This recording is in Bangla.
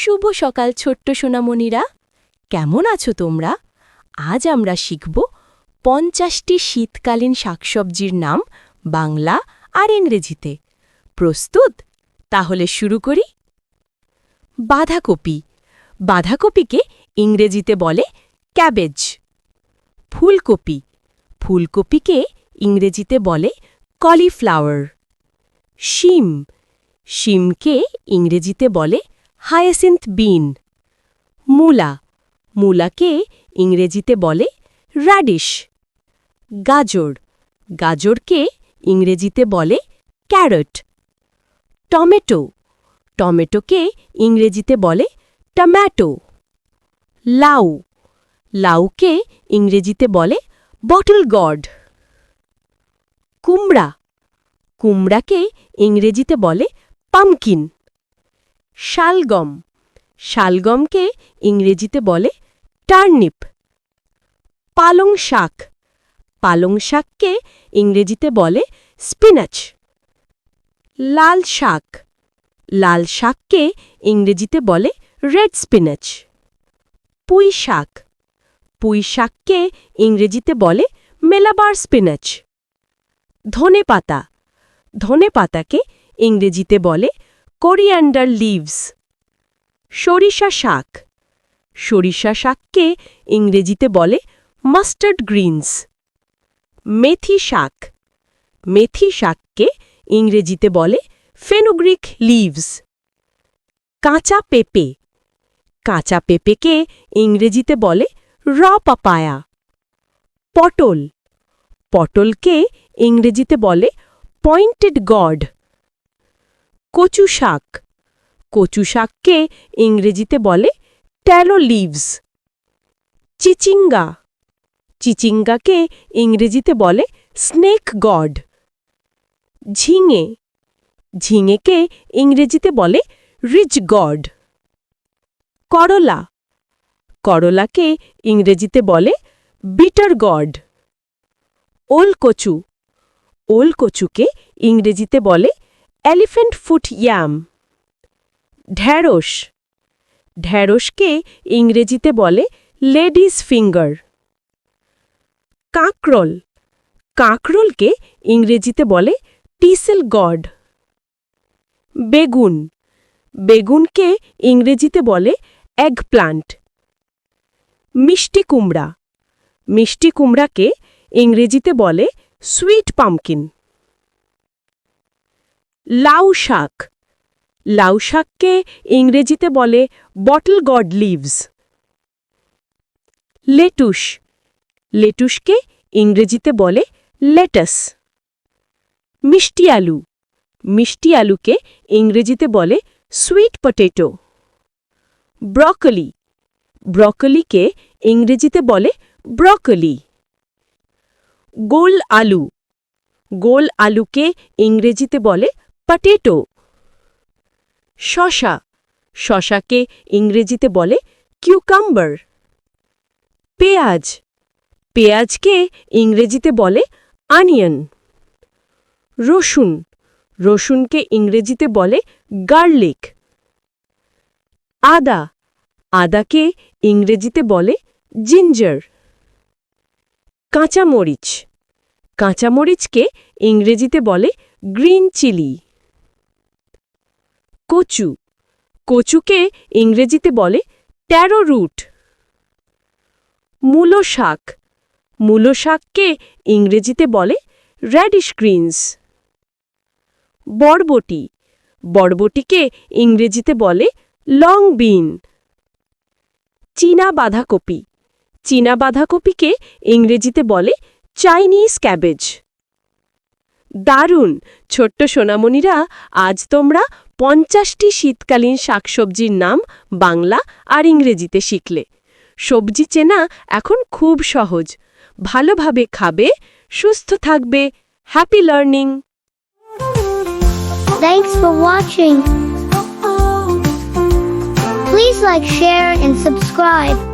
শুভ সকাল ছোট্ট সোনামণিরা, কেমন আছো তোমরা? আজ আমরা শিখব ৫০টি শীতকালীন শাকসবজির নাম বাংলা আর ইংরেজিতে। প্রস্তুত? তাহলে শুরু করি। বাঁধাকপি। বাঁধাকপিকে ইংরেজিতে বলে ক্যাবেজ। ফুলকপি। ফুলকপিকে ইংরেজিতে বলে কলিফ্লাওয়ার। শিম। শিমকে ইংরেজিতে বলে হায়াসিন্থ বিন। মূলা। মূলাকে ইংরেজিতে বলে র্যাডিশ। গাজর। গাজরকে ইংরেজিতে বলে ক্যারট। টমেটো। টমেটোকে ইংরেজিতে বলে টম্যাটো। লাউ। লাউকে ইংরেজিতে বলে বটল গড। কুমড়া। কুমড়াকে ইংরেজিতে বলে পামকিন। শালগম। শালগমকে ইংরেজিতে বলে টার্নিপ। পালং শাক। পালং শাককে ইংরেজিতে বলে স্পিনাচ। লাল শাক। লাল শাককে ইংরেজিতে বলে রেড স্পিনাচ। পুঁই শাক। পুঁই শাককে ইংরেজিতে বলে মেলাবার স্পিনাচ। ধনেপাতা। ধনেপাতাকে ইংরেজিতে বলে কোরিয়ান্ডার লিভস। সরিষা শাক। সরিষা শাককে ইংরেজিতে বলে মাস্টার্ড গ্রিনস। মেথি শাক। মেথি শাককে ইংরেজিতে বলে ফেনুগ্রিক লিভস। কাঁচা পেঁপে। কাঁচা পেঁপেকে ইংরেজিতে বলে র পাপায়া। পটল। পটলকে ইংরেজিতে বলে পয়েন্টেড গড। কচু শাক। কচু শাককে ইংরেজিতে বলে ট্যালো লিভস। চিচিঙ্গা। চিচিঙ্গাকে ইংরেজিতে বলে স্নেক গড। ঝিঙে। ঝিঙেকে ইংরেজিতে বলে রিচ গড। করলা। করলাকে ইংরেজিতে বলে বিটার গড। ওলকচু। ওলকচুকে ইংরেজিতে বলে এলিফ্যান্ট ফুট ইয়াম। ঢ্যাঁড়স। ঢ্যাঁড়সকে ইংরেজিতে বলে লেডিস ফিঙ্গার। কাঁকরোল। কাঁকরোলকে ইংরেজিতে বলে টিসেল গড। বেগুন। বেগুনকে ইংরেজিতে বলে এগ প্লান্ট। মিষ্টি কুমড়া। মিষ্টি কুমড়াকে ইংরেজিতে বলে সুইট পামকিন। লাউ শাক। লাউ শাককে ইংরেজিতে বলে বটল গড লিভস। লেটুস। লেটুসকে ইংরেজিতে বলে লেটাস। মিষ্টি আলু। মিষ্টি আলুকে ইংরেজিতে বলে সুইট পটেটো। ব্রকলি। ব্রকলিকে ইংরেজিতে বলে ব্রকলি। গোল আলু। গোল আলুকে ইংরেজিতে বলে পটেটো। শসা। শসাকে ইংরেজিতে বলে কিউকাম্বার। পেঁয়াজ। পেঁয়াজকে ইংরেজিতে বলে অনিয়ন। রসুন। রসুনকে ইংরেজিতে বলে গার্লিক। আদা। আদাকে ইংরেজিতে বলে জিঞ্জার। কাঁচামরিচ। কাঁচামরিচকে ইংরেজিতে বলে গ্রিন চিলি। কচু। কচুকে ইংরেজিতে বলে ট্যারো রুট। মূলো শাক। মূলো শাককে ইংরেজিতে বলে র্যাডিশ গ্রিনস। বরবটি। বরবটিকে ইংরেজিতে বলে লং বিন। চীনা বাঁধাকপি। চীনা বাঁধাকপিকে ইংরেজিতে বলে চাইনিজ ক্যাবেজ। দারুণ! ছোট্ট সোনামণিরা, আজ তোমরা ৫০টি শীতকালীন শাকসবজির নাম বাংলা আর ইংরেজিতে শিখলে। সবজি চেনা এখন খুব সহজ। ভালোভাবে খাবে, সুস্থ থাকবে। Happy learning! Thanks for watching. Please like, share, and subscribe.